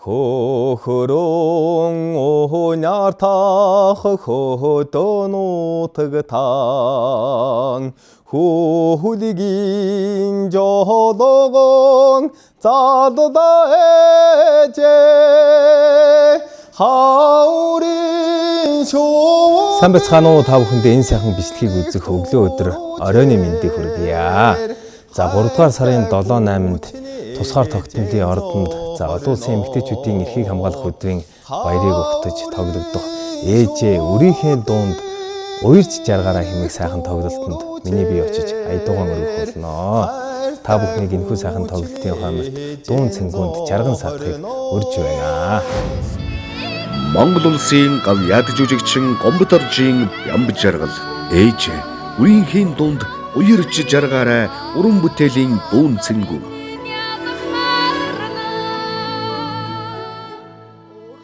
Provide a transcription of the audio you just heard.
Хөхөрөн өөняартах хөтөнүтгтан хүлгийн жологон залдаэжээ хаурин шоо. Сайн бацгаана уу, та бүхэндээ энэ сайхан бичлэгийг үзэх өглөө өдөр оройн мэндийг хүргье. За 3 дугаар сарын 7-8-нд тусгаар тогтнолын ордонд олон улсын эмэгтэйчүүдийн эрхийг хамгаалах өдрийн баярыг өгтөж тоглогдох ээжээ өрийнхээ дуунд уярч жаргаараа хэмээх сайхан тоглолтод миний бие очиж аядуугаан өргөх болно. Та бүхнийг энэхүү сайхан тоглолтын хоймолт дуун цэнгүүнд жарган саатахыг урьж байна. Монгол улсын гав ядаж жүжигчин Гомботоржийн Ямб жаргал ээжээ өрийнхээ дуунд уярч жаргаараа уран бүтээлийн дуун цэнгүү.